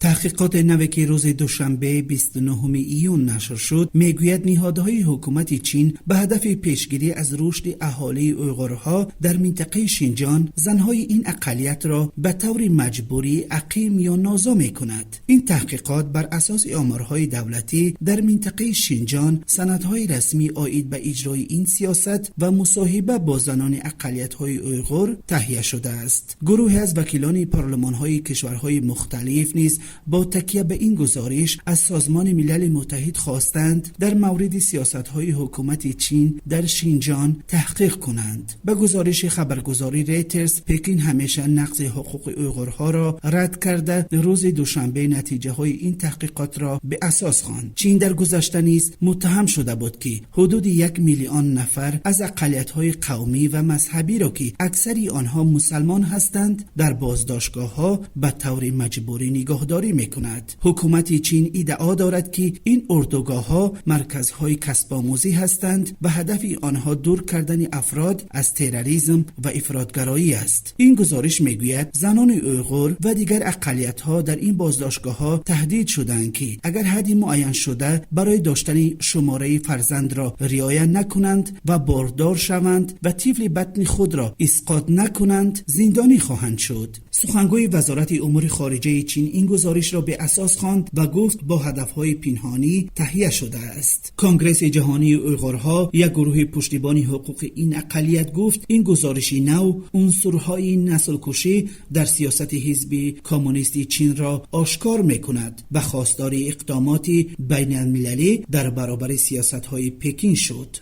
تحقیقات نوی که روز دوشنبه 29 ایون نشر شد میگوید نهادهای حکومت چین به هدف پیشگیری از رشد اهالی اویغورها در منطقه شینجان زنهای این اقلیت را به طور مجبوری اقیم یا نازا می کند. این تحقیقات بر اساس آمارهای دولتی در منطقه شینجان، سندهای رسمی عاید به اجرای این سیاست و مصاحبه با زنان اقلیت‌های اویغور تهیه شده است. گروهی از وکیلان پارلمان‌های کشورهای مختلف نیز با تکیه به این گزارش از سازمان ملل متحد خواستند در مورد سیاست‌های حکومت چین در شینجان تحقیق کنند. به گزارش خبرگزاری ریترز، پکین همیشه نقض حقوق اویغورها را رد کرده روز دوشنبه نتیجه‌های این تحقیقات را به اساس خواند. چین در گذشته نیز متهم شده بود که حدود 1 میلیون نفر از اقلیت‌های قومی و مذهبی را که اکثری آنها مسلمان هستند در بازداشتگاه‌ها به طور مجبوری نگهداری می‌کند. حکومت چین ادعا دارد که این اردوگاه‌ها مرکزهای کسب آموزی هستند و هدف آنها دور کردن افراد از تروریسم و افراطگرایی است. این گزارش میگوید زنان اویغور و دیگر اقلیت‌ها در این بازداشتگاه‌ها تهدید شدند که اگر حدی معین شده برای داشتن شماره فرزند را رعایت نکنند و باردار شوند و طفل بطن خود را اسقاط نکنند زندانی خواهند شد. سخنگوی وزارت امور خارجه چین این گزارش را به اساس خواند و گفت با هدفهای پنهانی تهیه شده است. کنگره جهانی اویغورها، یک گروه پشتیبان حقوق این اقلیت، گفت این گزارش نو عنصرهای نسل‌کشی در سیاست حزب کمونیست چین را آشکار می‌کند و خواستار اقدامات بین المللی در برابر سیاست‌های پکین شد.